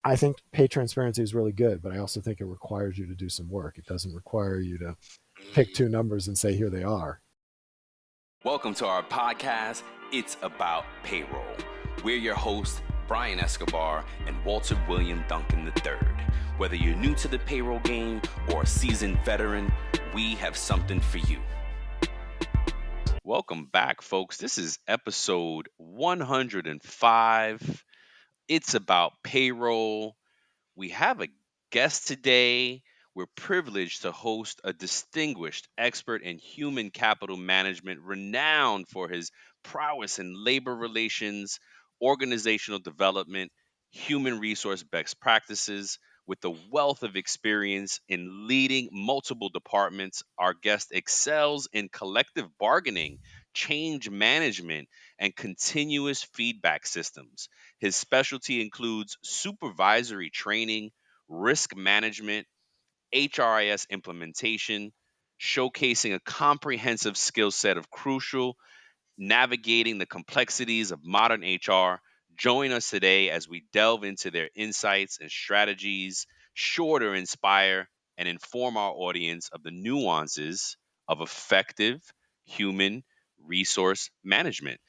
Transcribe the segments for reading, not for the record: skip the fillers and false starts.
I think pay transparency is really good, but I also think it requires you to do some work. It doesn't require you to pick two numbers and say, here they are. Welcome to our podcast, It's About Payroll. We're your hosts, Brian Escobar and Walter William Duncan III. Whether you're new to the payroll game or a seasoned veteran, we have something for you. Welcome back, folks. This is episode 105. It's About Payroll. We have a guest today. We're privileged to host a distinguished expert in human capital management, renowned for his prowess in labor relations, organizational development, human resource best practices. With a wealth of experience in leading multiple departments, our guest excels in collective bargaining, change management, and continuous feedback systems. His specialty includes supervisory training, risk management, HRIS implementation, showcasing a comprehensive skill set of crucial navigating the complexities of modern HR. Join us today as we delve into their insights and strategies, sure to inspire and inform our audience of the nuances of effective human resource management.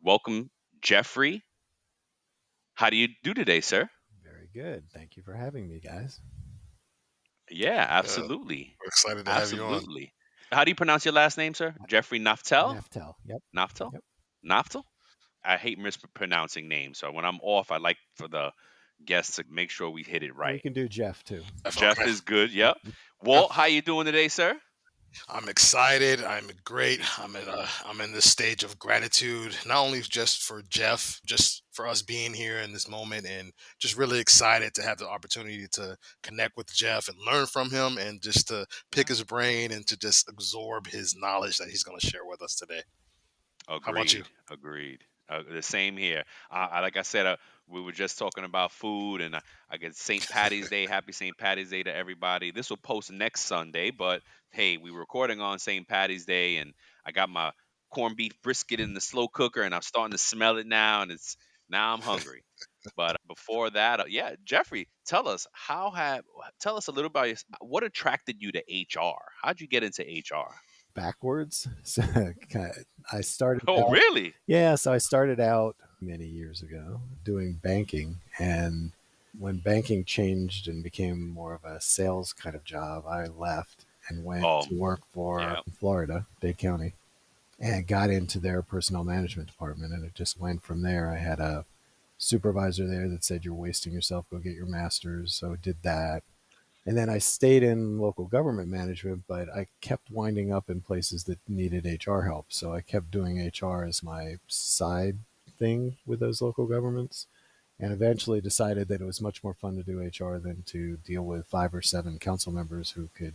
Welcome, Jeffrey. How do you do today, sir? Very good. Thank you for having me, guys. Yeah, Yeah, absolutely. we're excited to have you on. Absolutely. How do you pronounce your last name, sir? Jeffrey Naftal? Naftal. Yep. Naftal? Yep. Naftal? I hate mispronouncing names. So when I'm off, I like for the guests to make sure we hit it We right. can do Jeff too. Jeff Definitely. is good. Yep. Yeah, Walt, how you doing today, sir? I'm excited. I'm great. Me too, brother. I'm in this stage of gratitude, not only just for Jeff, just for us being here in this moment, and just really excited to have the opportunity to connect with Jeff and learn from him, and just to pick his brain and to just absorb his knowledge that he's going to share with us today. How about you? Agreed. Agreed. The same here. Like I said, we were just talking about food, and I get St. Patty's Day. Happy St. Patty's Day to everybody. This will post next Sunday, but hey, we're recording on St. Patty's Day, and I got my corned beef brisket in the slow cooker, and I'm starting to smell it now, and it's now I'm hungry. But before that, yeah, Jeffrey, tell us a little about what attracted you to HR. How'd you get into HR? Backwards. So I started Oh, out, really? yeah, so I started out many years ago doing banking. And when banking changed and became more of a sales kind of job, I left and went Oh, to work for yeah. Florida, Dade County, and got into their personnel management department. And it just went from there. I had a supervisor there that said, "You're wasting yourself, go get your master's." So I did that. And then I stayed in local government management, but I kept winding up in places that needed HR help. So I kept doing HR as my side thing with those local governments, and eventually decided that it was much more fun to do HR than to deal with 5 or 7 council members who could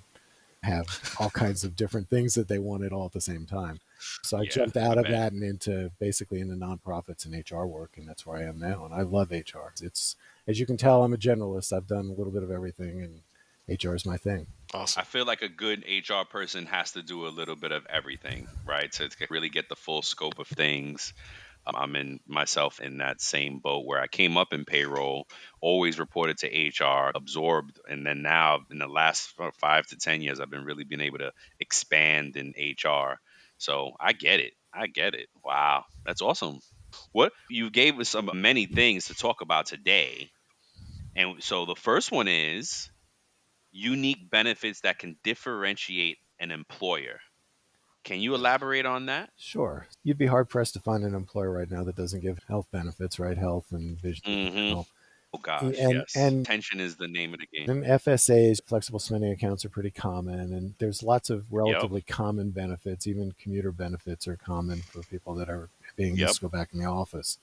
have all kinds of different things that they wanted all at the same time. So I Yeah, jumped I out of bet. that and into basically into nonprofits and HR work, and that's where I am now. And I love HR. It's, as you can tell, I'm a generalist. I've done a little bit of everything, and HR is my thing. Awesome. I feel like a good HR person has to do a little bit of everything, right? To really get the full scope of things. I'm in myself in that same boat where I came up in payroll, always reported to HR, absorbed, and then now in the last 5 to 10 years, I've been really been able to expand in HR. So I get it. I get it. Wow, that's awesome. What you gave us some many things to talk about today, and so the first one is unique benefits that can differentiate an employer. Can you Yeah. elaborate on that? Sure. You'd be hard pressed to find an employer right now that doesn't give health benefits, right? Health and vision and Mm-hmm. dental. Oh gosh, And yes. and Tension is the name of the game. and FSAs, flexible spending accounts, are pretty common, and there's lots of Yep. relatively common benefits. Even commuter benefits are common for people that are being Yep. asked to go back in the office.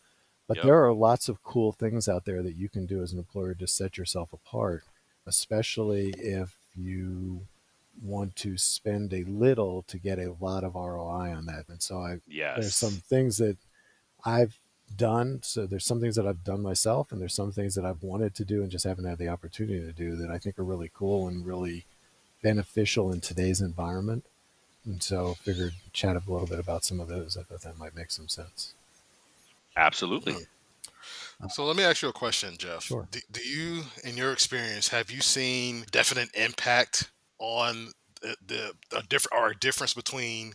But Yep. there are lots of cool things out there that you can do as an employer to set yourself apart, especially if you want to spend a little to get a lot of ROI on that. And so there's some Yes. things that I've done. So there's some things that I've done myself, and there's some things that I've wanted to do and just haven't had the opportunity to do that I think are really cool and really beneficial in today's environment. And so figured chat a little bit about some of those. I thought that might make some sense. Absolutely. Uh, So let me ask you a question, Jeff. sure. Do you, in your experience, have you seen definite impact on the different or a difference between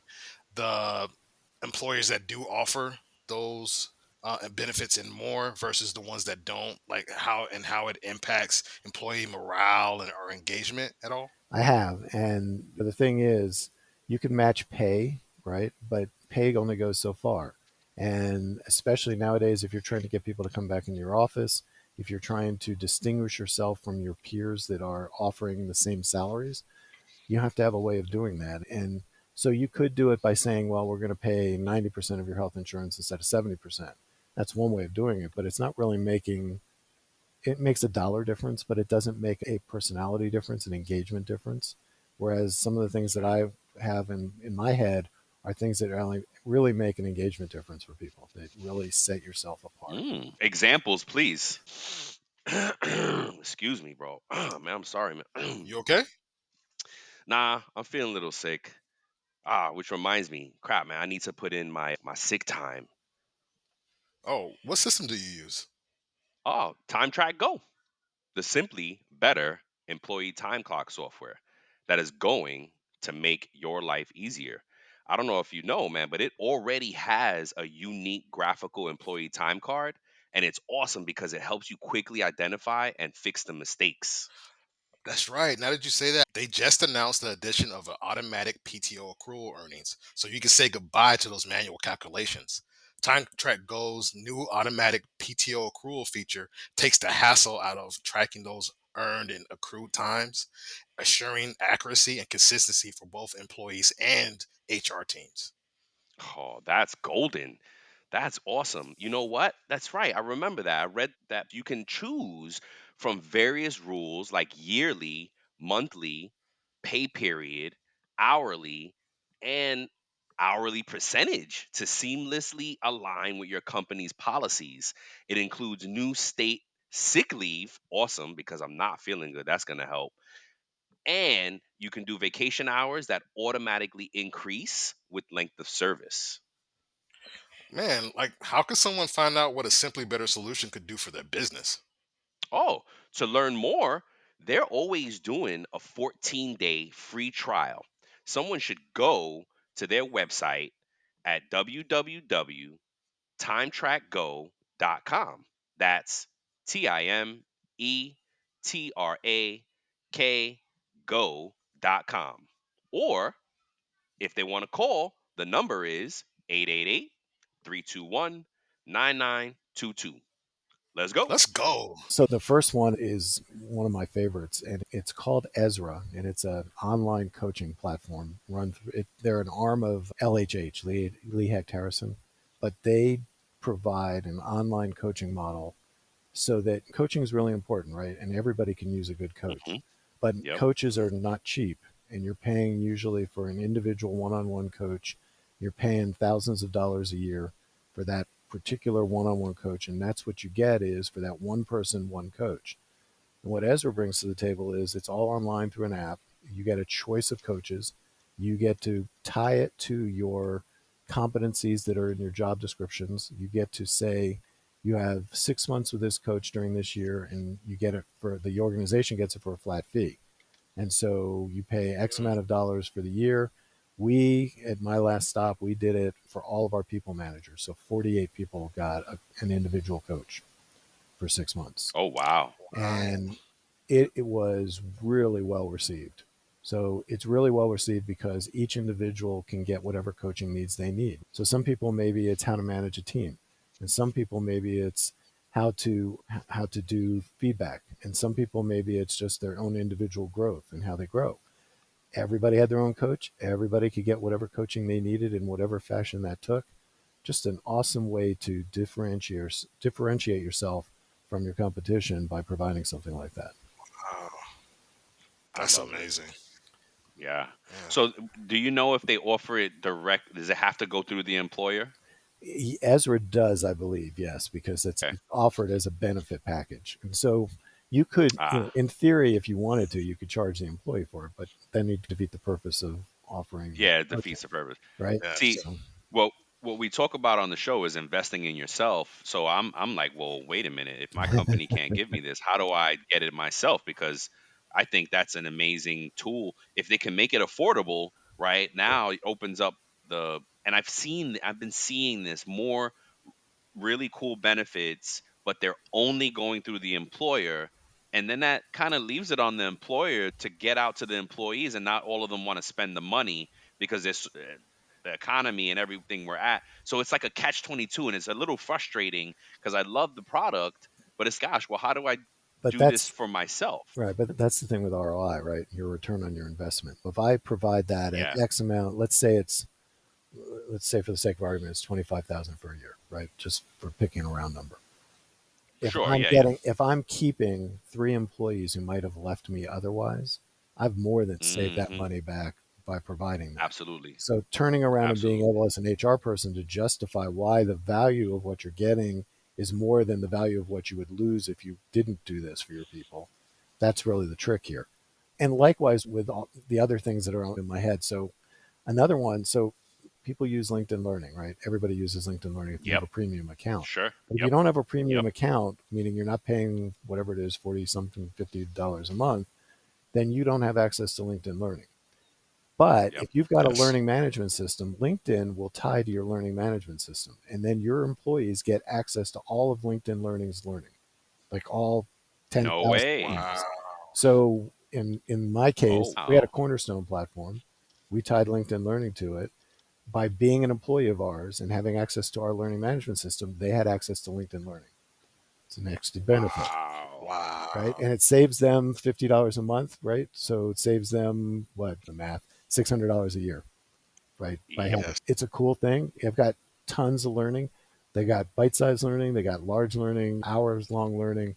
the employers that do offer those benefits and more versus the ones that don't? Like how it impacts employee morale and or engagement at all? I have. And the thing is, you can match pay, right? But pay only goes so far. And especially nowadays, if you're trying to get people to come back into your office, if you're trying to distinguish yourself from your peers that are offering the same salaries, you have to have a way of doing that. And so you could do it by saying, well, we're going to pay 90% of your health insurance instead of 70%. That's one way of doing it, but it's not really making it makes a dollar difference, but it doesn't make a personality difference, an engagement difference. Whereas some of the things that I have in my head are things that really make an engagement difference for people, that really set yourself apart. Examples, please. Excuse me, bro. Man, I'm sorry, man. You okay? Nah, I'm feeling a little sick. Which reminds me, crap, man, I need to put in my sick time. Oh, what system do you use? Oh, Time Track Go, the simply better employee time clock software that is going to make your life easier. I don't know if you know, man, but it already has a unique graphical employee time card, and it's awesome because it helps you quickly identify and fix the mistakes. That's right. Now that you say that, they just announced the addition of an automatic PTO accrual earnings, so you can say goodbye to those manual calculations. Time Track Go's new automatic PTO accrual feature takes the hassle out of tracking those earned and accrued times, assuring accuracy and consistency for both employees and HR teams. Oh, that's golden. That's awesome. You know what? That's right. I remember that. I read that you can choose from various rules like yearly, monthly, pay period, hourly, and hourly percentage to seamlessly align with your company's policies. It includes new state sick leave. Awesome, because I'm not feeling good. That's going to help. And you can do vacation hours that automatically increase with length of service. Man, like, how could someone find out what a simply better solution could do for their business? Oh, to learn more, they're always doing a 14-day free trial. Someone should go to their website at www.timetrackgo.com. That's TIMETRAK go.com. Or if they want to call, the number is 888 321 9922. Let's go. Let's go. So the first one is one of my favorites, and it's called Ezra, and it's an online coaching platform run through it. They're an arm of LHH, Lee Hecht Harrison, but they provide an online coaching model so that coaching is really important, right? And everybody can use a good coach, Hmm. but Yep. coaches are not cheap, and you're paying usually for an individual one-on-one coach. You're paying thousands of dollars a year for that particular one-on-one coach, and that's what you get is for that one person, one coach. And what Ezra brings to the table is it's all online through an app. You get a choice of coaches. You get to tie it to your competencies that are in your job descriptions. You get to say you have 6 months with this coach during this year, and you get it for the organization gets it for a flat fee. And so you pay X Mm. amount of dollars for the year. We, at my last stop, we did it for all of our people managers. So 48 people got an individual coach for 6 months. Oh, wow. Wow. And it was really well received. So it's really well received because each individual can get whatever coaching needs they need. So some people maybe it's how to manage a team, and some people maybe it's how to do feedback, and some people maybe it's just their own individual growth and how they grow. Everybody had their own coach. Everybody could get whatever coaching they needed in whatever fashion that took. Just an awesome way to differentiate yourself from your competition by providing something like that. Wow. I That's love it. amazing. Yeah. Yeah. So, do you know if they offer it direct? Does it have to go through the employer? Ezra does, I believe, yes, because Okay. it's offered as a benefit package. And so you could, Ah, in theory, if you wanted to, you could charge the employee for it, but then you defeat the purpose of offering yeah, it coaching, defeats the purpose. right? See, Yes. So well, what we talk about on the show is investing in yourself. So I'm like, well, wait a minute. If my company can't give me this, how do I get it myself? Because I think that's an amazing tool. If they can make it affordable, right now, it opens up and I've been seeing this more really cool benefits, but they're only going through the employer. And then that kind of leaves it on the employer to get out to the employees, and not all of them want to spend the money because it's the economy and everything we're at. So it's like a catch 22, and it's a little frustrating because I love the product, but it's gosh, well, how do I But do this that's for myself? right. But that's the thing with ROI, right? Your return on your investment. If I provide that at Yeah, X amount, let's say for the sake of argument, it's 25,000 for a year, right? Just for picking a round number. sure, yeah, yeah. If I'm keeping 3 employees who might have left me otherwise, I've more than saved that Hmm. money back by providing that. Absolutely, So turning around and being absolutely. able as an HR person to justify why the value of what you're getting is more than the value of what you would lose if you didn't do this for your people. That's really the trick here. And likewise with all the other things that are in my head. So another one, so people use LinkedIn Learning, right? Everybody uses LinkedIn Learning if you have Yep, a premium account. sure. But if you Yep, don't have a yep. premium account, meaning you're not paying whatever it is, 40 something, $50 a month, then you don't have access to LinkedIn Learning. But Yep. if you've got a Yes. learning management system, LinkedIn will tie to your learning management system. And then your employees get access to all of LinkedIn Learning's learning, like all No 10,000 way. Wow. pages. So in my Oh case, we had a wow. Cornerstone platform. We tied LinkedIn Learning to it. By being an employee of ours and having access to our learning management system, they had access to LinkedIn Learning. It's an extra benefit, Wow. right? Wow. And it saves them $50 a month, right? So it saves them what the math, $600 a year, right? By Yep. having Yes. it's a cool thing. You've got tons of learning. They got bite-sized learning. They got large learning, hours-long learning.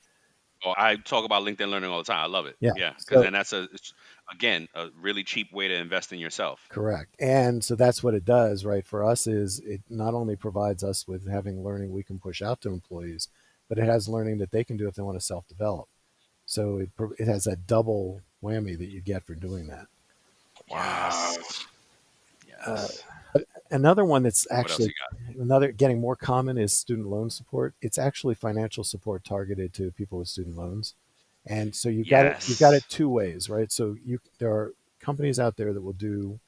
Oh, I talk about LinkedIn Learning all the time. I love it. Yeah. Yeah, because So then it's, again, a really cheap way to invest in yourself. correct. And so that's what it does, right? For us is it not only provides us with having learning we can push out to employees, but it has learning that they can do if they want to self-develop. So it has a double whammy that you get for doing that. Wow. Yes. Uh, Yes. Another one that's What else actually you got? another getting more common is student loan support. It's actually financial support targeted to people with student loans. And so you've got it Yes. two ways, right? So there are companies out there that will do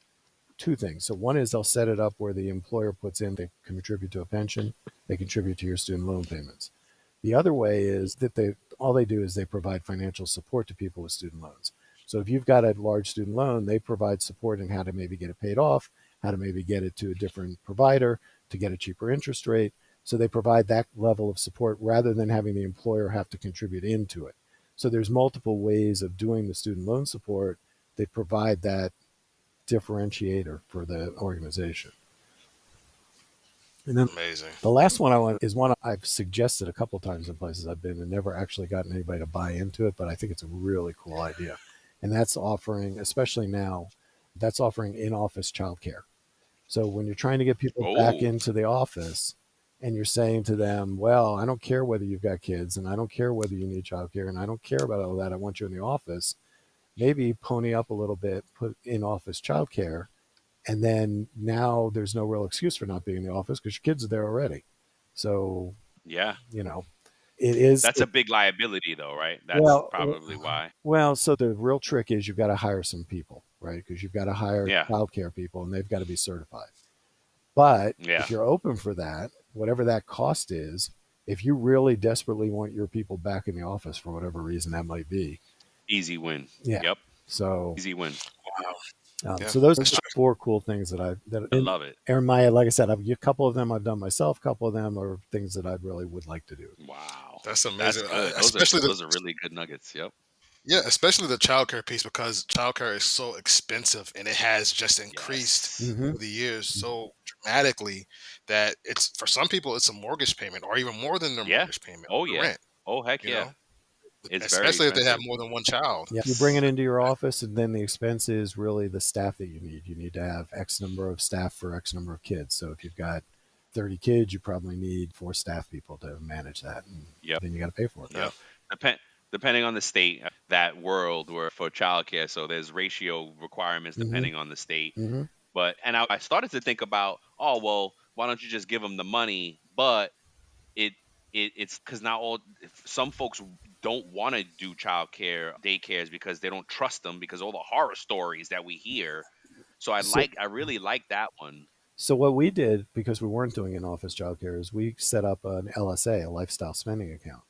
two things. So one is they'll set it up where the employer puts in, they contribute to a pension, they contribute to your student loan payments. The other way is that they all they do is they provide financial support to people with student loans. So if you've got a large student loan, they provide support in how to maybe get it paid off, how to maybe get it to a different provider to get a cheaper interest rate. So they provide that level of support rather than having the employer have to contribute into it. So there's multiple ways of doing the student loan support that provide that differentiator for the organization. And then Amazing. the last one I want is one I've suggested a couple times in places I've been and never actually gotten anybody to buy into it, but I think it's a really cool idea. And that's offering, especially now, that's offering in office childcare. So when you're trying to get people back Oh, into the office and you're saying to them, well, I don't care whether you've got kids and I don't care whether you need childcare and I don't care about all that. I want you in the office. Maybe pony up a little bit, put in office childcare, and then now there's no real excuse for not being in the office because your kids are there already. So, yeah. you know, it is That's a big liability, though, right? That's well, probably why. well, so the real trick is you've got to hire some people, right? Because you've got to hire Yeah. childcare people and they've got to be certified. But Yeah. if you're open for that, whatever that cost is, if you really desperately want your people back in the office for whatever reason that might be, Easy win. yeah. Yep. So Easy win. Wow. Yeah. so those are That's the true. four cool things that I love it. Aaron Maya, like I said, a couple of them I've done myself. A couple of them are things that I really would like to do. Wow. That's That's amazing. good. Those are Especially the those are really good nuggets. Yep. Yeah, especially the childcare piece because childcare is so expensive and it has just increased Yes. Hmm. over the years so dramatically that it's for some people it's a mortgage payment or even more than their Yeah. mortgage payment Oh or the yeah. rent, Oh heck you yeah. know, It's very especially if they have expensive. more than one child. Yeah, you bring it into your office, and then the expense is really the staff that you need. You need to have X number of staff for X number of kids. So if you've got 30 kids, you probably need 4 staff people to manage that, and Yep. then you got to pay for it. Yeah. Yep. Depending on the state, that world where for childcare, so there's ratio requirements Hmm. depending on the state. Hmm. But and I started to think about, oh well, why don't you just give them the money? But it it's because not all some folks don't want to do childcare daycares because they don't trust them because all the horror stories that we hear. So So, I really like that one. so what we did, because we weren't doing in office childcare, is we set up an LSA, a lifestyle spending account.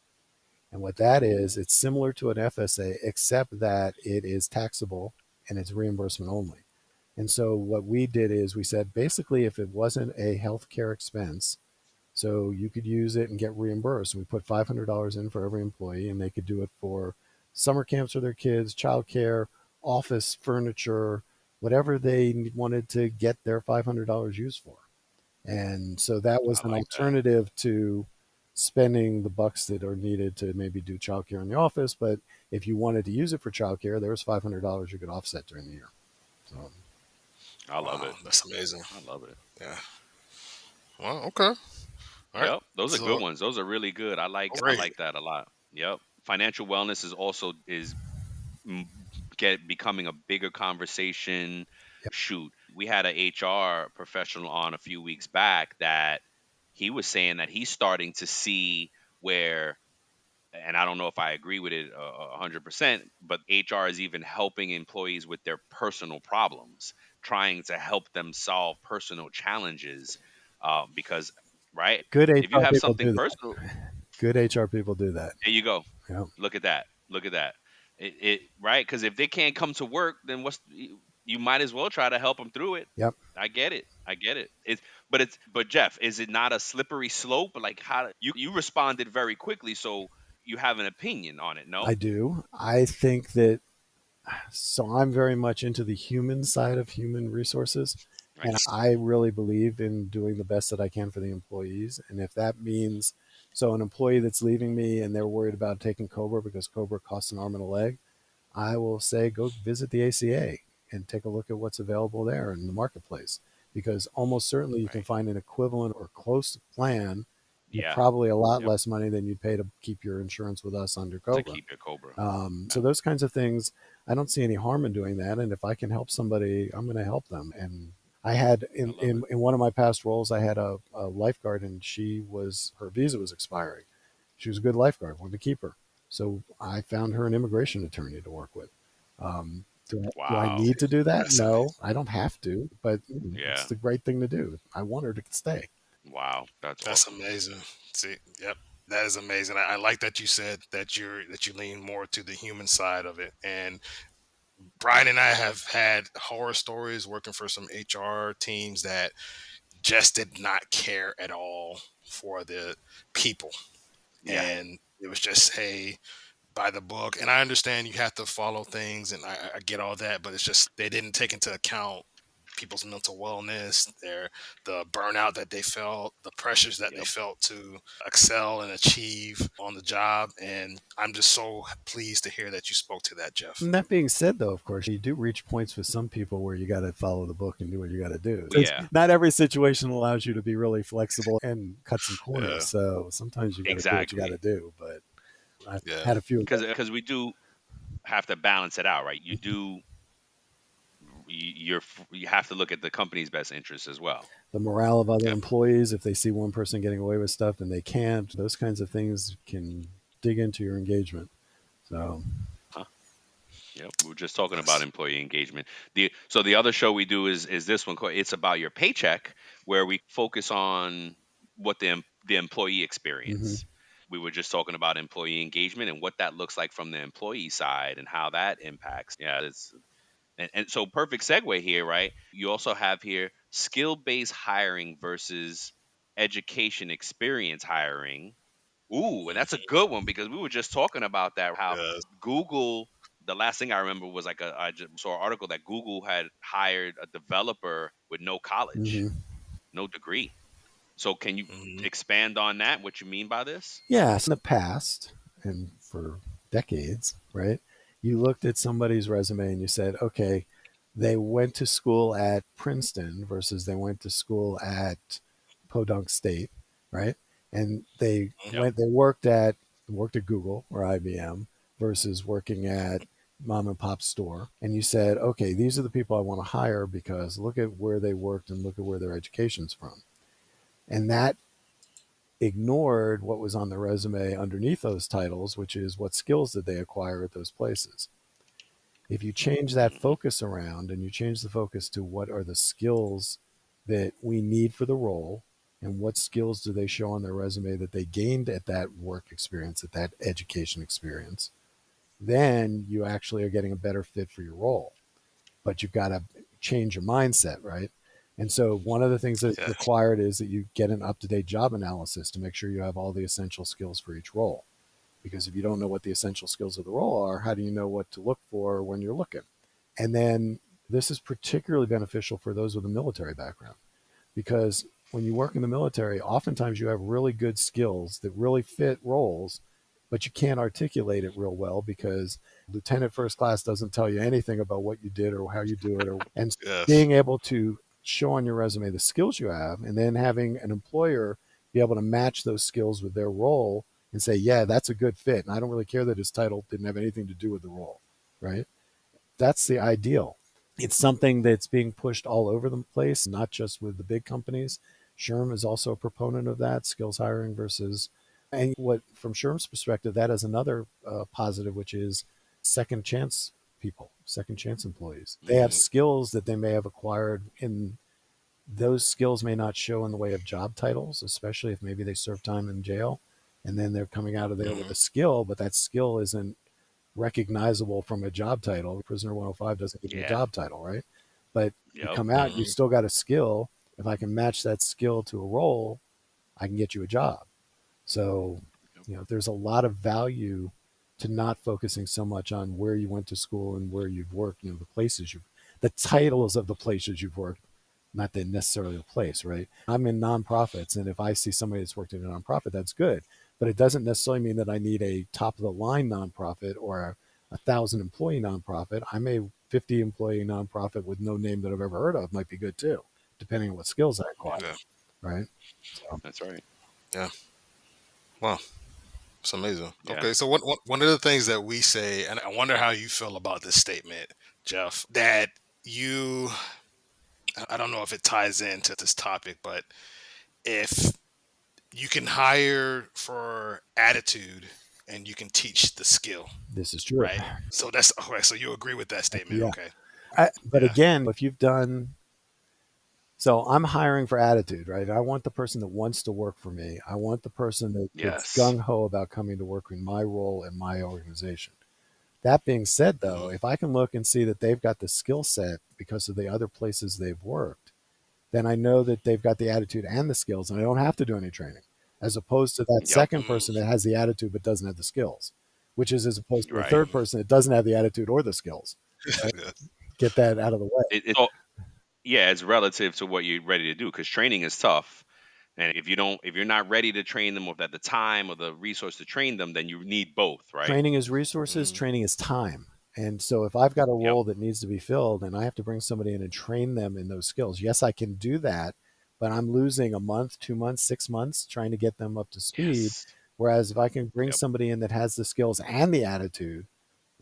And what that is, it's similar to an FSA, except that it is taxable and it's reimbursement only. And so what we did is we said basically if it wasn't a healthcare expense, so you could use it and get reimbursed. We put $500 in for every employee, and they could do it for summer camps for their kids, childcare, office furniture, whatever they wanted to get their $500 used for. And so that was I an like that. alternative to spending the bucks that are needed to maybe do childcare in the office. But if you wanted to use it for childcare, there was $500 you could offset during the year. So I love Wow, it. that's amazing. I love it. Yeah. Well, okay. All right. Yep, those are good So ones. Those are really good. I great. like that a lot. Yep. Financial wellness is also is m- get becoming a bigger conversation. yeah, Shoot, we had a HR professional on a few weeks back that he was saying that he's starting to see where, and I don't know if I agree with it 100%, but HR is even helping employees with their personal problems, trying to help them solve personal challenges. Because, right, good if you HR have people something do that. personal, Good HR people do that. there you go. Yeah. Look at that. Look at that. It right because if they can't come to work, then you might as well try to help them through it. Yep. I get it. I get it. But Jeff, is it not a slippery slope? Like how you responded very quickly, so you have an opinion on it, I no? do. I think that so I'm very much into the human side of human resources. I And get I really believe in doing the best that I can for the employees. And if that means, so an employee that's leaving me and they're worried about taking Cobra because Cobra costs an arm and a leg, I will say go visit the ACA and take a look at what's available there in the marketplace. Because almost certainly you can right. find an equivalent or close plan with Yeah. probably a lot Yep. less money than you'd pay to keep your insurance with us under To Cobra. keep your Cobra. So Yeah. those kinds of things, I don't see any harm in doing that. And if I can help somebody, I'm going to help them. And I had I love it. in one of my past roles, I had a lifeguard, and her visa was expiring. She was a good lifeguard, wanted to keep her, so I found her an immigration attorney to work with. Do I Wow. need to do that? That's amazing. No, I don't have to, but it's Yeah. the right thing to do. I want her to stay. Wow. That's That's awesome. amazing. See, yep. That is amazing. I like that you said that you lean more to the human side of it. And Brian and I have had horror stories working for some HR teams that just did not care at all for the people. Yeah. And it was just, hey, by the book. And I understand you have to follow things, and I get all that, but it's just they didn't take into account people's mental wellness, the burnout that they felt, the pressures that they Yep. felt to excel and achieve on the job. And I'm just so pleased to hear that you spoke to that, Jeff. And that being said, though, of course, you do reach points with some people where you got to follow the book and do what you got to do. Since Yeah. not every situation allows you to be really flexible and cut some Yeah, corners. So sometimes you got to do what you got to Exactly. do. But I've yeah, had a few of those. Because we do have to balance it out, right? You have to look at the company's best interests as well. The morale of other yep. employees, if they see one person getting away with stuff and they can't, those kinds of things can dig into your engagement. So, Huh? Yep. We were just talking about Yes. employee engagement. The other show we do is this one. It's about your paycheck, where we focus on what the employee mhm. experience. We were just talking about employee engagement and what that looks like from the employee side and how that impacts. Yeah, and so perfect segue here, right? You also have here skill based hiring versus education experience hiring. Ooh, and that's a Mhm. good one because we were just talking about that. How Yes. Google, the last thing I remember was like I just saw an article that Google had hired a developer with no college, Mhm. no degree. So can you Mhm. expand on that? What you mean by this? Yes, in the past and for decades, right? You looked at somebody's resume and you said, okay, they went to school at Princeton versus they went to school at Podunk State, right? And Yep. they worked at Google or IBM versus working at mom and pop store. And you said, okay, these are the people I want to hire because look at where they worked and look at where their education's from. And that ignored what was on the resume underneath those titles, which is what skills did they acquire at those places. If you change that Hmm. focus around and you change the focus to what are the skills that we need for the role and what skills do they show on their resume that they gained at that work experience, at that education experience, then you actually are getting a better fit for your role. But you've got to change your mindset, right? And so one of the things that's Yes. required is that you get an up-to-date job analysis to make sure you have all the essential skills for each role. Because if you don't know what the essential skills of the role are, how do you know what to look for when you're looking? And then this is particularly beneficial for those with a military background because when you work in the military, oftentimes you have really good skills that really fit roles, but you can't articulate it real well because lieutenant first class doesn't tell you anything about what you did or how you do it. And Yes. being able to show on your resume the skills you have and then having an employer be able to match those skills with their role and say, yeah, that's a good fit. And I don't really care that his title didn't have anything to do with the role, right? That's the ideal. It's something that's being pushed all over the place, not just with the big companies. Sherm is also a proponent of that skills hiring versus, and what from Sherm's perspective, that is another positive, which is second chance people, second chance employees. They have Hmm. skills that they may have acquired in those skills may not show in the way of job titles, especially if maybe they serve time in jail and then they're coming out of there with Hmm. a skill, but that skill isn't recognizable from a job title. Prisoner 105 doesn't give you a Yeah. job title, right? But you Yep. come out, you Hmm. still got a skill. If I can match that skill to a role, I can get you a job. So, Yep. there's a lot of value to not focusing so much on where you went to school and where you've worked, the titles of the places you've worked, not the necessarily the place, right? I'm in nonprofits, and if I see somebody that's worked in a nonprofit, that's good. But it doesn't necessarily mean that I need a top of the line nonprofit or a 1,000 employee nonprofit. I'm a 50 employee nonprofit with no name that I've ever heard of might be good too, depending on what skills I acquire, Yeah. Yeah. right? So That's right. Yeah. Wow. It's amazing. Yeah. Okay, so one of the things that we say, and I wonder how you feel about this statement, Jeff, that you, I don't know if it ties into this topic, but if you can hire for attitude and you can teach the skill, this is true. right? So that's okay. So you agree with that statement? Yeah. Okay. But Yeah. again, if you've done, so I'm hiring for attitude, right? I want the person that wants to work for me. I want the person that's Yes. gung ho about coming to work in my role and my organization. That being said, though, Hmm. if I can look and see that they've got the skill set because of the other places they've worked, then I know that they've got the attitude and the skills, and I don't have to do any training, as opposed to that Yep. second person that has the attitude but doesn't have the skills, which is as opposed to the Right. third person that doesn't have the attitude or the skills. Right? Yeah. Get that out of the way. It's all, yeah, it's relative to what you're ready to do because training is tough. And if you're not ready to train them or at the time or the resource to train them, then you need both, right? Training is resources, Hmm. training is time. And so if I've got a Yep. role that needs to be filled and I have to bring somebody in and train them in those skills, yes, I can do that, but I'm losing a month, 2 months, 6 months trying to get them up to speed. Yes. Whereas if I can bring Yep. somebody in that has the skills and the attitude,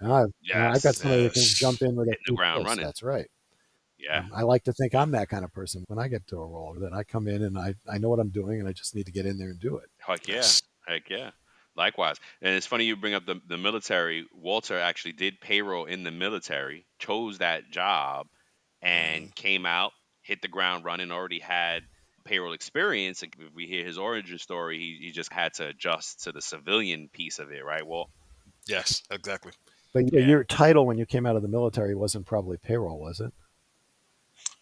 I've got Yes. somebody that can Yes. jump in with a Hitting the few ground clicks. running. That's right. Yeah. I like to think I'm that kind of person when I get to a role that I come in and I know what I'm doing and I just need to get in there and do it. Heck yeah. Yes. Heck yeah. Likewise. And it's funny you bring up the military. Walter actually did payroll in the military, chose that job, Hmm. and came out, hit the ground running, already had payroll experience. Like, if we hear his origin story, he just had to adjust to the civilian piece of it, right? Well, Yes. Exactly. But yeah. your title when you came out of the military wasn't probably payroll, was it?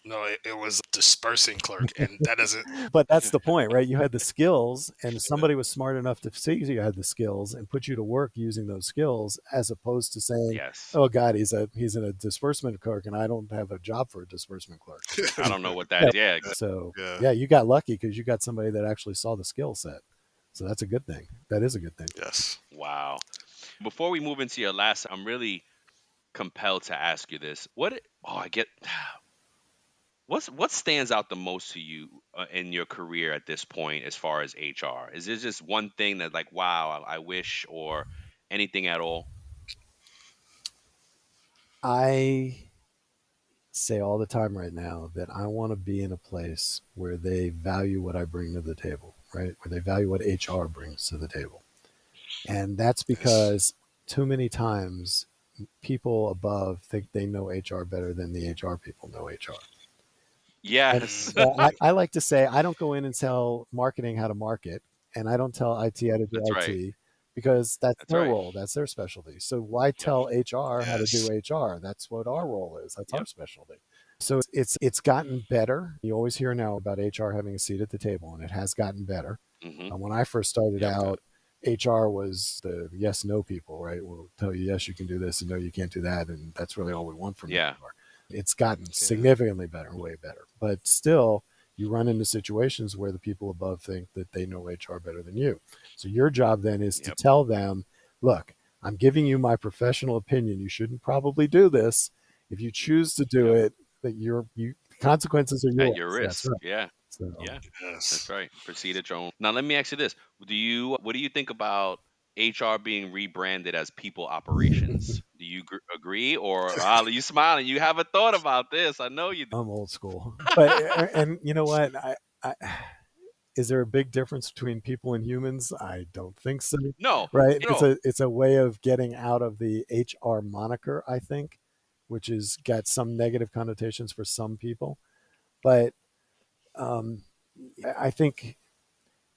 No, it was dispersing clerk, and that doesn't. But that's the point, right? You had the skills, and if somebody was smart enough to see you had the skills and put you to work using those skills, as opposed to saying, Yes. "Oh God, he's a disbursement clerk, and I don't have a job for a disbursement clerk." I don't know what that Yeah. is. Yeah. So Yeah. yeah, you got lucky because you got somebody that actually saw the skill set. So that's a good thing. That is a good thing. Yes. Wow. Before we move into your last, I'm really compelled to ask you this. Oh, I get. What stands out the most to you in your career at this point as far as HR? Is there just one thing that like, wow, I wish, or anything at all? I say all the time right now that I want to be in a place where they value what I bring to the table, right? Where they value what HR brings to the table. And that's Yes. because too many times people above think they know HR better than the HR people know HR. And Yes. Mm, so I like to say I don't go in and tell marketing how to market, and I don't tell IT how to do That's right. IT because that's That's their right. role, that's their specialty. So why Yep. tell HR how to do yes. HR? That's what our role is. That's our Yep. specialty. So it's gotten better. You always hear now about HR having a seat at the table, and it has gotten better. Hmm. When I first started Yep. out, HR was the yes no people, right? We'll tell you yes you can do this and no you can't do that, and that's really all we want from Yeah. HR. It's gotten Yeah. significantly better, way better. But still, you run into situations where the people above think that they know HR better than you. So your job then is to Yep. tell them, look, I'm giving you my professional opinion. You shouldn't probably do this. If you choose to do Yep. it, that the consequences are At your yours. That's risk. right. Yeah. So Yeah. That's Yes. right. Proceed at your own. Now let me ask you this: what do you think about HR being rebranded as people operations? Do you agree, or you smiling? You haven't thought about this. I know you. I'm old school, but and you know what? I is there a big difference between people and humans? I don't think so. No. Right? It's No. a way of getting out of the HR moniker, I think, which has got some negative connotations for some people. But um, I think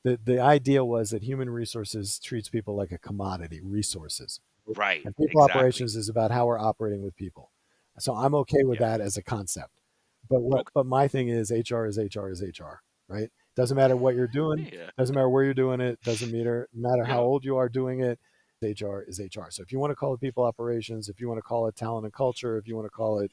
the idea was that human resources treats people like a commodity, resources. Right. And people Exactly. operations is about how we're operating with people. So I'm okay with Yeah. that as a concept. Okay. But my thing is HR is HR is HR, right? Doesn't matter what you're doing, Yeah. doesn't matter where you're doing it, doesn't matter how Yep. old you are doing it. HR is HR. So if you want to call it people operations, if you want to call it talent and culture, if you want to call it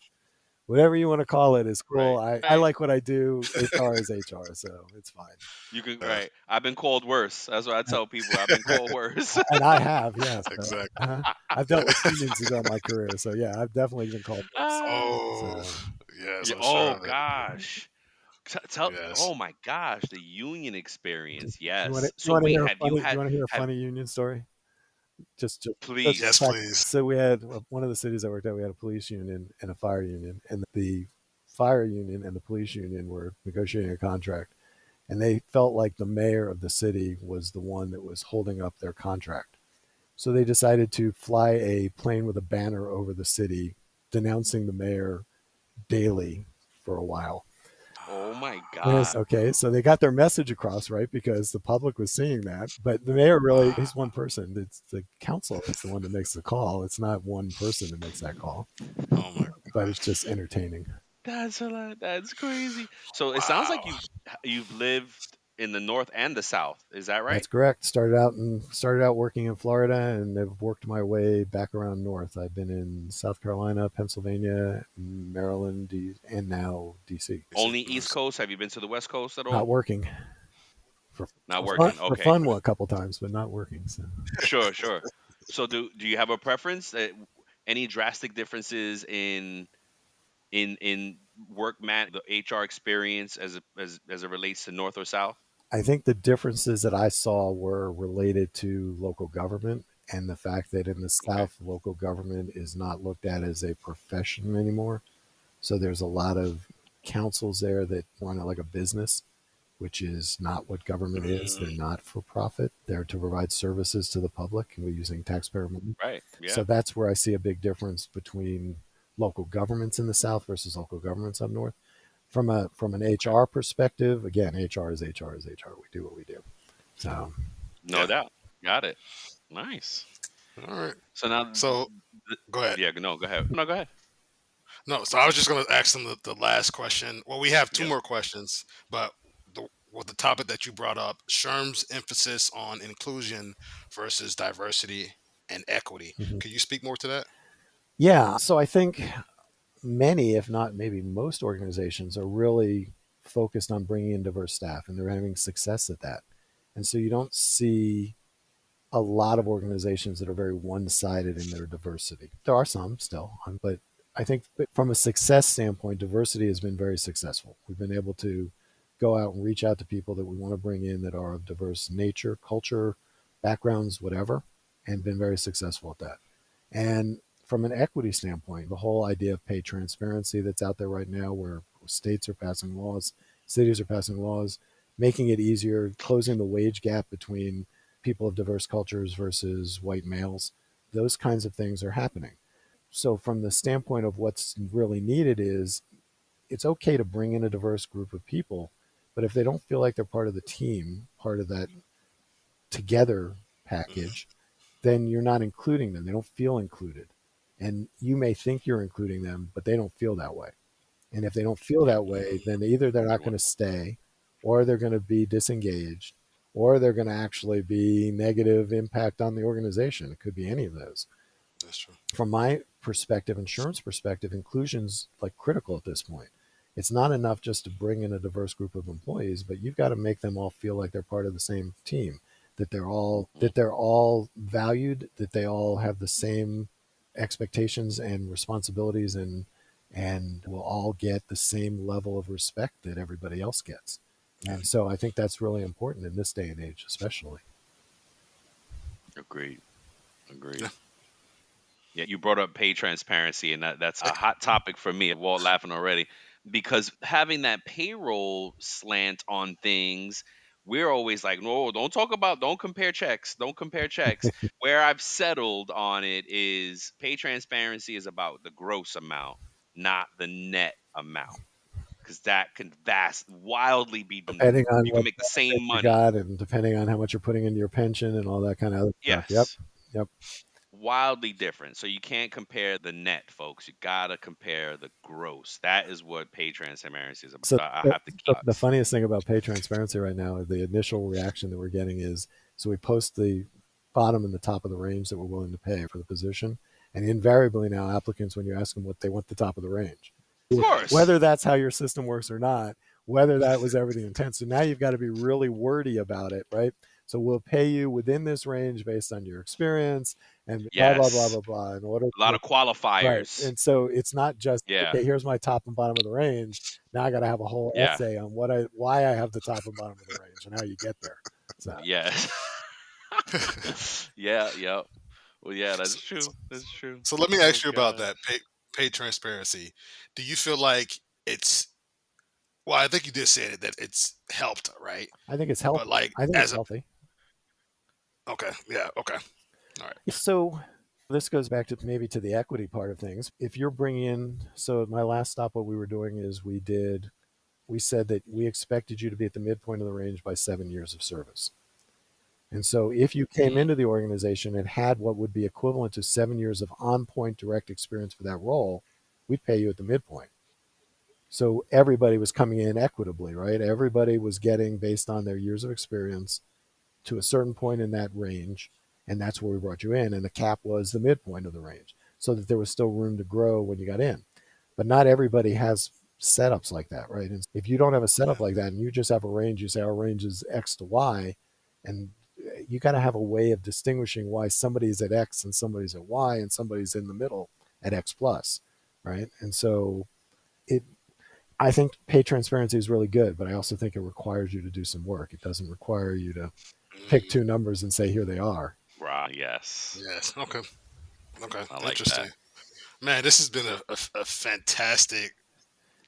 whatever you want to call it is cool. Right. I Right. like what I do. HR is HR, so it's fine. You can. Uh, Right. I've been called worse. That's what I tell people. I've been called worse. And I have, yes. exactly. I've dealt with unions throughout my career, so yeah, I've definitely been called worse. Ah. Oh, So yes, Yeah. I'm sure Oh of it. gosh. Yes. Oh my gosh, the union experience. you want to Yes. you So want to wait, hear a have you funny had you want to hear a have funny union story? Just please? Yes, the fact. please. So we had one of the cities I worked at. We had a police union and a fire union, and the fire union and the police union were negotiating a contract, and they felt like the mayor of the city was the one that was holding up their contract. So they decided to fly a plane with a banner over the city denouncing the mayor daily for a while. Oh my Yes, god. okay, so they got their message across, right? Because the public was seeing that. But the mayor really, Wow. he's one person. It's the council that's the one that makes the call. It's not one person that makes that call, Oh my but it's gosh. just entertaining. That's a lot. That's crazy. So it sounds like Wow. you've lived in the north and the south. Is that That's right? correct. Started out working in Florida and have worked my way back around north. I've been in South Carolina, Pennsylvania, Maryland, and now DC. Is it Only East nice? Coast? Have you been to the West Coast at Not all? working Not fun, working. for Okay. fun a couple times, but not working. So Sure, sure. So do you have a preference? Any drastic differences in the HR experience as it relates to North or South? I think the differences that I saw were related to local government and the fact that in the Okay. South, local government is not looked at as a profession anymore. So there's a lot of councils there that run it like a business, which is not what government is. They're Mm, not for profit. They're to provide services to the public and we're using taxpayer money. Right. So Yeah. that's where I see a big difference between local governments in the South versus local governments up north. From an Okay. HR perspective, again, HR is HR is HR. We do what we do. So No yeah. doubt. Got it. Nice. All right. So now, So go ahead. yeah. No, go ahead. No, go ahead. No, so I was just going to ask them the last question. Well, we have two Yep. more questions, but with the topic that you brought up, Sherm's emphasis on inclusion versus diversity and equity. mhm. Could you speak more to that? Yeah, so I think many, if not maybe most organizations, are really focused on bringing in diverse staff, and they're having success at that. And so you don't see a lot of organizations that are very one-sided in their diversity. There are some still, but I think from a success standpoint, diversity has been very successful. We've been able to go out and reach out to people that we want to bring in that are of diverse nature, culture, backgrounds, whatever, and been very successful at that. And from an equity standpoint, the whole idea of pay transparency that's out there right now, where states are passing laws, cities are passing laws, making it easier, closing the wage gap between people of diverse cultures versus white males, those kinds of things are happening. So, from the standpoint of what's really needed, is it's okay to bring in a diverse group of people, but if they don't feel like they're part of the team, part of that together Mhm. package, then you're not including them. They don't feel included. And you may think you're including them, but they don't feel that way. And if they don't feel Yep. that way, then either they're not Good going one. to stay, or they're going to be disengaged, or they're going to actually be negative impact on the organization. It could be any of those. That's true. From my perspective, insurance perspective, inclusion's like critical at this point. It's not enough just to bring in a diverse group of employees, but you've got to make them all feel like they're part of the same team, Mm. that they're all valued, that they all have the same expectations and responsibilities, and will all get the same level of respect that everybody else gets. Yeah. And so I think that's really important in this day and age, especially. Agreed. Agreed. Yeah. Yeah, you brought up pay transparency, and that's a hot topic for me. Walt laughing already because having that payroll slant on things, we're always like, no, don't compare checks, don't compare checks. Where I've settled on it is pay transparency is about the gross amount, not the net amount, because that can wildly be Depending on you can what make the same benefit you money. got, and depending on how much you're putting into your pension and all that kind of other stuff. Yep. Yes, Yep. wildly different. So you can't compare the net, folks. You gotta compare the gross. That is what pay transparency is about. So I the, have to keep. the funniest thing about pay transparency right now, the initial reaction that we're getting is, so we post the bottom and the top of the range that we're willing to pay for the position. And invariably now applicants, when you ask them what they want, the top of the range, Of course. whether that's how your system works or not, whether that was ever the intent. So now you've got to be really wordy about it, right? So we'll pay you within this range based on your experience and blah, blah, blah, Yes. blah, blah, in order A lot to, of right. qualifiers. And so it's not just, Yeah. okay, here's my top and bottom of the range. Now I got to have a whole Yeah. essay on why I have the top and bottom of the range and how you get there. So Yes. Yeah. Yep. Well, yeah, that's so, true. so, That's true. so let me Oh ask you about God. that pay transparency. Do you feel like it's well? I think you just said it that it's helped, right? I think it's But healthy. like I think it's as a healthy. okay, yeah, okay, all right, So this goes back to maybe to the equity part of things. If you're bringing in, so my last stop, what we were doing is we said that we expected you to be at the midpoint of the range by 7 years of service. And so if you came Mm. into the organization and had what would be equivalent to 7 years of on point direct experience for that role, we'd pay you at the midpoint. So everybody was coming in equitably, right? Everybody was getting based on their years of experience to a certain point in that range. And that's where we brought you in. And the cap was the midpoint of the range so that there was still room to grow when you got in. But not everybody has setups like that, right? And if you don't have a setup yeah, like that and you just have a range, you say our range is X to Y, and you got to have a way of distinguishing why somebody's at X and somebody's at Y and somebody's in the middle at X plus, right? And so it, I think pay transparency is really good, but I also think it requires you to do some work. It doesn't require you to pick mm, two numbers and say, here they are. Right. Yes. yes, okay, okay, I like that. interesting. Man, this has been a fantastic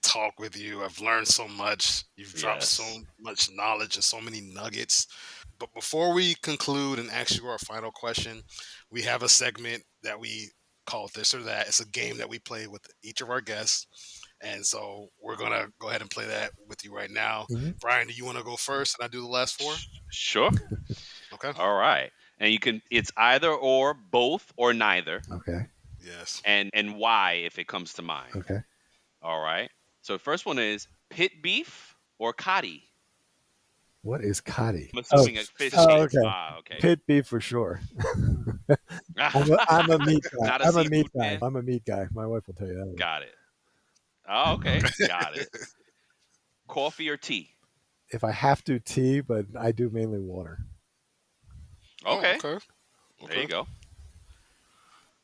talk with you. I've learned so much. You've dropped so Yes. much knowledge and so many nuggets. But before we conclude and ask you our final question, we have a segment that we call this or that. It's a game that we play with each of our guests. And so we're going to go ahead and play that with you right now. Mm-hmm. Brian, do you want to go first and I do the last four? Sure. Okay. All right. And you can. It's either or, both or neither, Okay. Yes. and why if it comes to mind. Okay. All right. So first one is pit beef or cotty. What is Kadi? I'm Oh, assuming a fish oh, cake. okay. Ah, okay. Pit beef for sure. I'm a meat guy. Not a I'm a meat seafood guy. fan. I'm a meat guy. My wife will tell you that. Got it. Oh, okay. Okay. Got it. Coffee or tea? If I have to, tea, but I do mainly water. Oh, Okay. okay. There you Okay. go.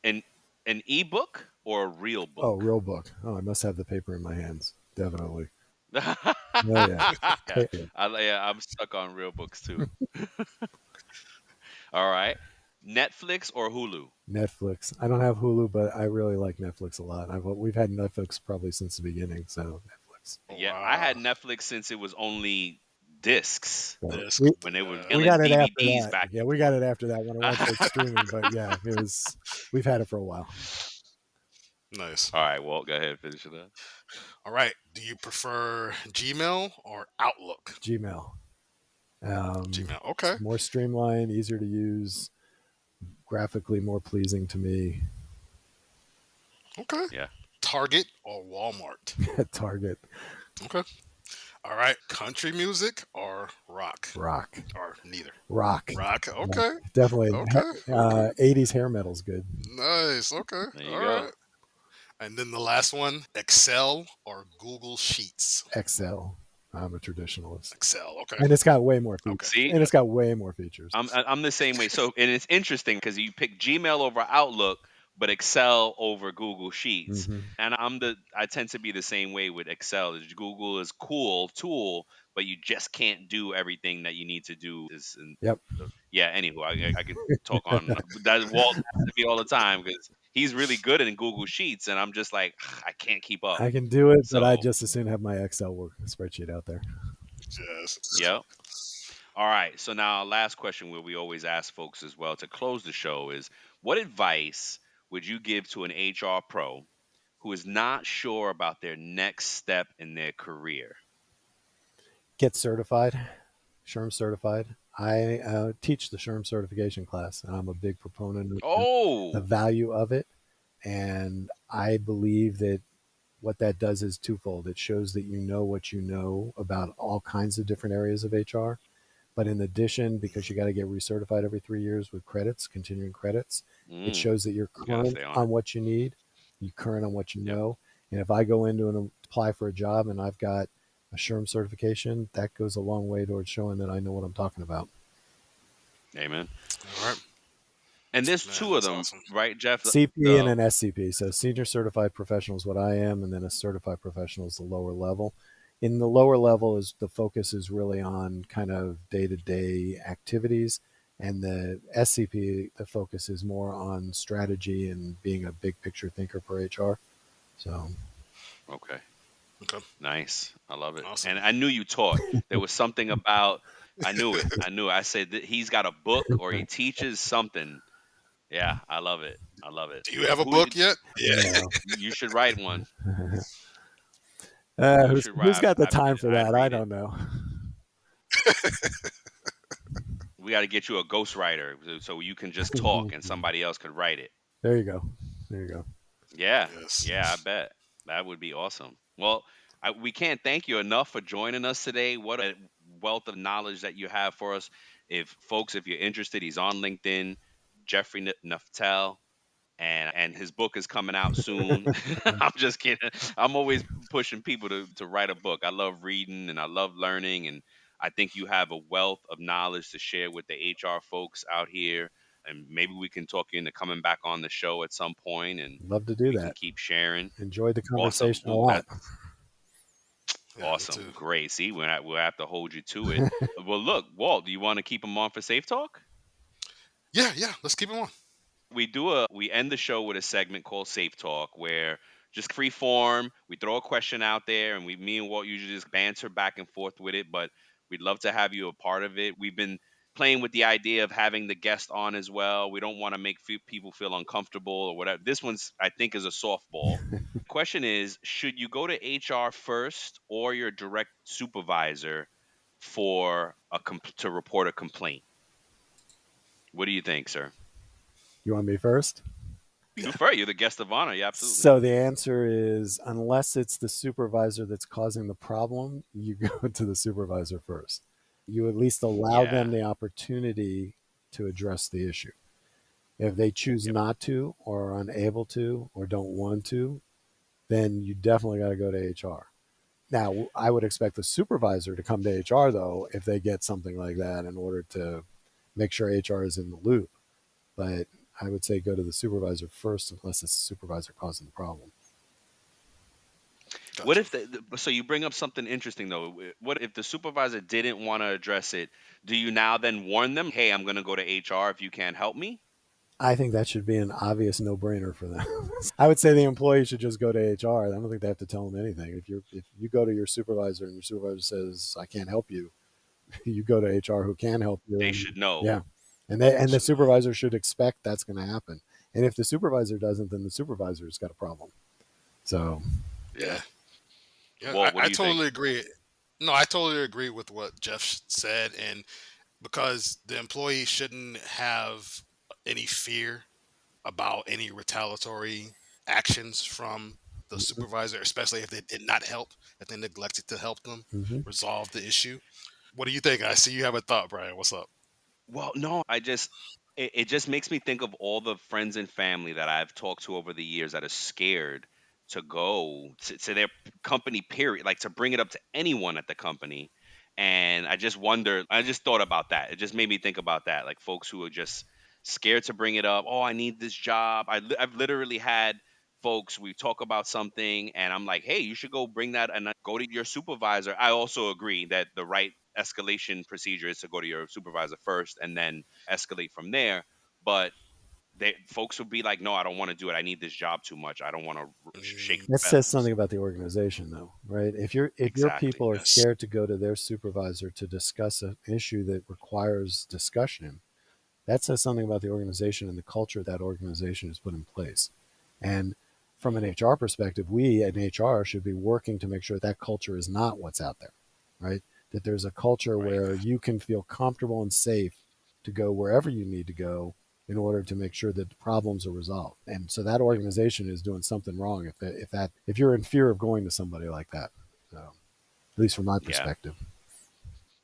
An an ebook or a real Oh, book? real book. Oh, I must have the paper in my hands. Definitely. Yeah, Oh yeah. Paper. yeah, I'm stuck on real books too. All right. Netflix or Hulu? Netflix. I don't have Hulu, but I really like Netflix a lot. We've had Netflix probably since the beginning, so Netflix. Oh, Yeah, I wow. had Netflix since it was only discs So Disc. when they were we Yeah. mailing got it after DVDs that. back Yeah, and we got forth. it after that when it went to streaming. But yeah, it was. We've had it for a while. Nice. All right, Walt, go ahead, finish it up. All right. Do you prefer Gmail or Outlook? Gmail. Gmail. Okay. More streamlined, easier to use, graphically more pleasing to me. Okay. Yeah. Target or Walmart? At Target. Okay. All right. Country music or rock? Rock. Or neither? Rock. Rock. Rock. Okay. Definitely. Okay. Okay. 80s hair metal's good. Nice. Okay. There you All go. right. And then the last one, Excel or Google Sheets? Excel. I'm a traditionalist. Excel. Okay. And it's got way more Okay. features. See, And it's got way more features. I'm the same way. So, and it's interesting because you pick Gmail over Outlook, but Excel over Google Sheets. Hmm. And I tend to be the same way with Excel. Google is cool tool, but you just can't do everything that you need to do. Yep. Yeah. Anywho, I could talk on that. Walt to me all the time because he's really good in Google Sheets, and I'm just like I can't keep up. I can do it, but I So, just as soon have my Excel work spreadsheet out there. Yes. yeah. All right. So now, last question, where we always ask folks as well to close the show is, what advice would you give to an HR pro who is not sure about their next step in their career? Get certified, SHRM certified. I teach the SHRM certification class, and I'm a big proponent of the Oh, value of it. And I believe that what that does is twofold. It shows that you know what you know about all kinds of different areas of HR. But in addition, because you got to get recertified every 3 years with credits, continuing credits, it shows that you're you gotta current stay on it. on what you need, you're current on what you Yep. know. And if I go into and apply for a job and I've got a SHRM certification, that goes a long way towards showing that I know what I'm talking about. Amen. All right. And there's Man, two of that's them, awesome. right, Jeff? CP and an SCP. So senior certified professional is what I am, and then a certified professional is the lower level. In the lower level is the focus is really on kind of day-to-day activities, and the SCP, the focus is more on strategy and being a big picture thinker for HR. So Okay. Okay. Nice. I love it. Awesome. And I knew you taught. There was something about, I knew it. I knew it. I said that he's got a book or he teaches something. Yeah, I love it. I love it. Do you have a Who book yet? Yeah. no. you should write one. You should Who's write. got the time for I'd that? I read it. don't know. We got to get you a ghostwriter so you can just talk and somebody else could write it. There you go. There you go. Yeah, Yes. yeah, I bet that would be awesome. Well, we can't thank you enough for joining us today. What a wealth of knowledge that you have for us. If folks, if you're interested, he's on LinkedIn, Jeffrey Naftal, and his book is coming out soon. I'm just kidding. I'm always pushing people to write a book. I love reading and I love learning, and I think you have a wealth of knowledge to share with the HR folks out here. And maybe we can talk you into coming back on the show at some point, and Love to do we can that. keep sharing. Enjoyed the Awesome. conversation a Ooh, lot. that's Yeah, me awesome. too. Great. See, we'll have to hold you to it. Well, look, Walt, do you want to keep him on for Safe Talk? Yeah, yeah. Let's keep it on. We end the show with a segment called Safe Talk, where just free form, we throw a question out there, and me and Walt usually just banter back and forth with it, but we'd love to have you a part of it. We've been playing with the idea of having the guest on as well. We don't want to make people feel uncomfortable or whatever. This one's, I think, is a softball. Question is, should you go to HR first or your direct supervisor for to report a complaint? What do you think, sir? You want me first? You Yeah. first. You're the guest of honor. Yeah, absolutely. So the answer is unless it's the supervisor that's causing the problem, you go to the supervisor first. You at least allow Yeah. them the opportunity to address the issue. If they choose Yep. not to, or are unable to, or don't want to, then you definitely got to go to HR. Now, I would expect the supervisor to come to HR, though, if they get something like that in order to make sure HR is in the loop. But I would say go to the supervisor first unless it's the supervisor causing the problem. What Gotcha. if so you bring up something interesting though. What if the supervisor didn't want to address it? Do you now then warn them, "Hey, I'm going to go to HR if you can't help me?" I think that should be an obvious no-brainer for them. I would say the employee should just go to HR. I don't think they have to tell them anything. If you go to your supervisor and your supervisor says I can't help you, you go to HR who can help you. They And should know. yeah, and the Should know. supervisor should expect that's going to happen. And if the supervisor doesn't, then the supervisor's got a problem. So Yeah. Yeah. Yeah, Well, what I do you think? totally agree. No, I totally agree with what Jeff said, and because the employee shouldn't have any fear about any retaliatory actions from the mhm, supervisor, especially if they did not help, if they neglected to help them mhm. resolve the issue. What do you think? I see you have a thought, Brian. What's up? Well, no, it just makes me think of all the friends and family that I've talked to over the years that are scared to go to their company, period, like to bring it up to anyone at the company. And I just wonder, I just thought about that. It just made me think about that. Like folks who are just scared to bring it up. Oh, I need this job. I've literally had folks, we talk about something and I'm like, hey, you should go bring that and go to your supervisor. I also agree that the right escalation procedure is to go to your supervisor first and then escalate from there. But folks would be like, no, I don't want to do it. I need this job too much. I don't want to shake Mm, That says feathers. something about the organization, though, right? If your Exactly. people are yes. scared to go to their supervisor to discuss an issue that requires discussion, that says something about the organization and the culture that organization has put in place. And from an HR perspective, we in HR should be working to make sure that culture is not what's out there, right? That there's a culture Right. where you can feel comfortable and safe to go wherever you need to go in order to make sure that the problems are resolved. And so that Yep. organization is doing something wrong if you're in fear of going to somebody like that. So, at least from my Yeah. perspective.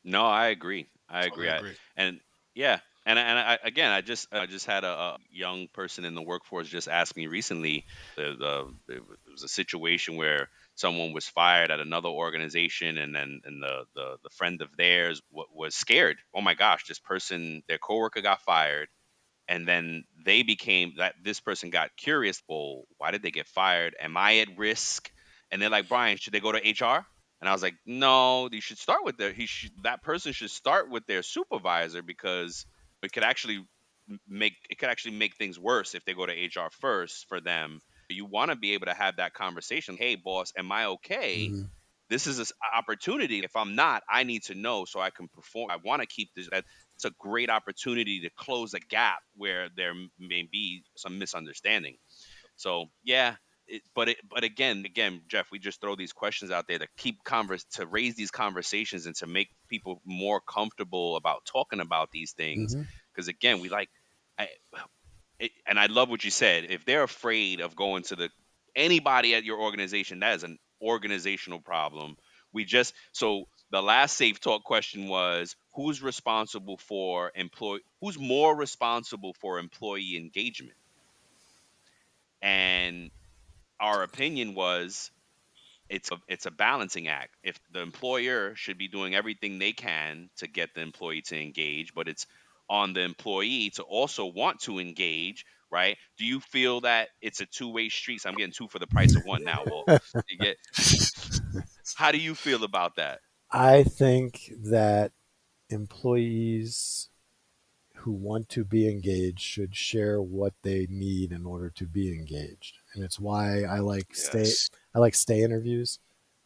No, I agree. I agree. Totally agree. And yeah, again, I just had a young person in the workforce just ask me recently. It was a situation where someone was fired at another organization, and then and the friend of theirs was scared. Oh my gosh, this person, their coworker, got fired, and then they became that this person got curious. Well, why did they get fired? Am I at risk? And they're like, Brian, should they go to HR? And I was like, no, you should start with that person should start with their supervisor, because it could actually make things worse if they go to HR first for them. You want to be able to have that conversation. Hey boss, am I okay? Mhm. This is an opportunity. If I'm not, I need to know so I can perform. I want to keep this. It's a great opportunity to close a gap where there may be some misunderstanding. So yeah, but again, Jeff, we just throw these questions out there to to raise these conversations and to make people more comfortable about talking about these things. Mhm. Because again, I, and I love what you said. If they're afraid of going to the anybody at your organization, that is an organizational problem. The last safe talk question was who's more responsible for employee engagement, and our opinion was it's a balancing act. If the employer should be doing everything they can to get the employee to engage, but it's on the employee to also want to engage, right? Do you feel that it's a two-way street? So I'm getting two for the price of one now. Well, you get how do you feel about that? I think that employees who want to be engaged should share what they need in order to be engaged. And it's why Yes. I like stay interviews,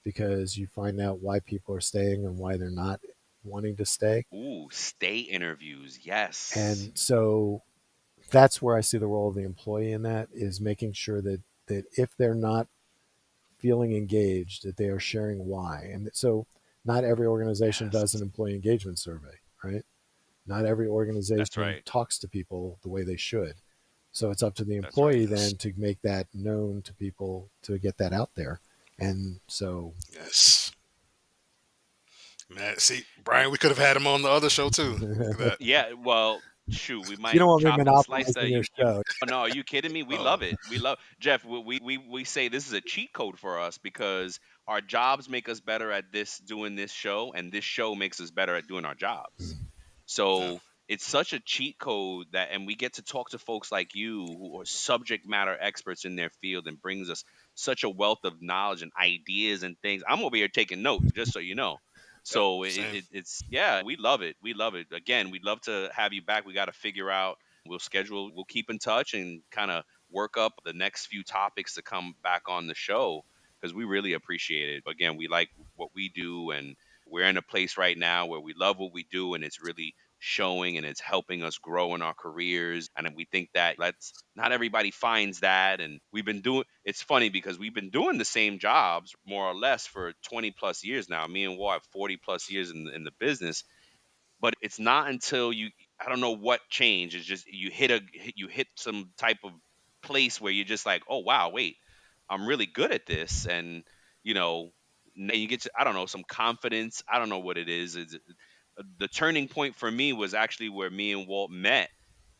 because you find out why people are staying and why they're not wanting to stay. Ooh, stay interviews. Yes. And so that's where I see the role of the employee in that, is making sure that if they're not feeling engaged, that they are sharing why. And so not every organization Yes. does an employee engagement survey, right? Not every That's organization right. talks to people the way they should. So it's up to the That's right. employee Yes. then to make that known to people, to get that out there. And so Yes. Man, see, Brian, we could have had him on the other show too. Look at you that. Yeah, well, shoot, we don't might want me chop and slice monopolizing that. your You show. oh, no, are you kidding me? We Oh, love it. We love Jeff. We say this is a cheat code for us because our jobs make us better at doing this show, and this show makes us better at doing our jobs. yeah. So it's such a cheat code and we get to talk to folks like you who are subject matter experts in their field and brings us such a wealth of knowledge and ideas and things. I'm over here taking notes, just so you know. Yep. So Same. it's yeah, we love it. We love it. Again, we'd love to have you back. We got to figure out. we'll keep in touch and kind of work up the next few topics to come back on the show because we really appreciate it. Again, we like what we do, and we're in a place right now where we love what we do, and it's really showing and it's helping us grow in our careers. And we think that let's not everybody finds that. And it's funny because we've been doing the same jobs more or less for 20 plus years now. Me and Walt have 40 plus years in the business, but it's not until I don't know what changed. It's just you hit some type of place where you're just like, oh wow, wait, I'm really good at this. And you know you get I don't know, some confidence. I don't know what it is. The turning point for me was actually where me and Walt met,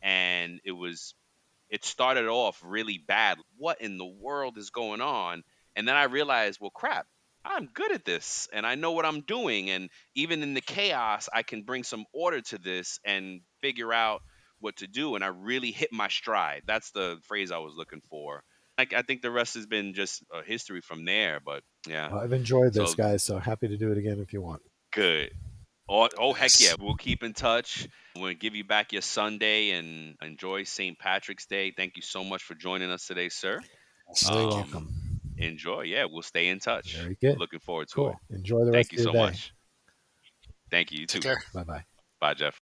and it started off really bad. What in the world is going on? And then I realized, well, crap, I'm good at this and I know what I'm doing. And even in the chaos, I can bring some order to this and figure out what to do. And I really hit my stride. That's the phrase I was looking for. I think the rest has been just a history from there. But yeah, Well, I've enjoyed this, so guys, so happy to do it again if you want. good. Oh, heck yeah. Yes. We'll keep in touch. We'll give you back your Sunday and enjoy St. Patrick's Day. Thank you so much for joining us today, sir. Yes, Very thank you. welcome. Enjoy. Yeah, we'll stay in touch. Very good. Looking forward to it. Cool. Enjoy the Thank rest you of your so day. much. Thank you. You Take too. care. Bye bye. Bye, Jeff.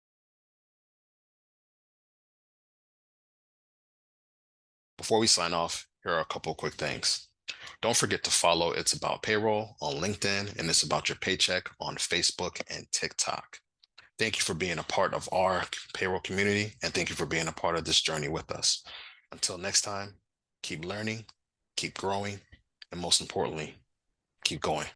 Before we sign off, here are a couple quick things. Don't forget to follow It's About Payroll on LinkedIn and It's About Your Paycheck on Facebook and TikTok. Thank you for being a part of our payroll community, and thank you for being a part of this journey with us. Until next time, keep learning, keep growing, and most importantly, keep going.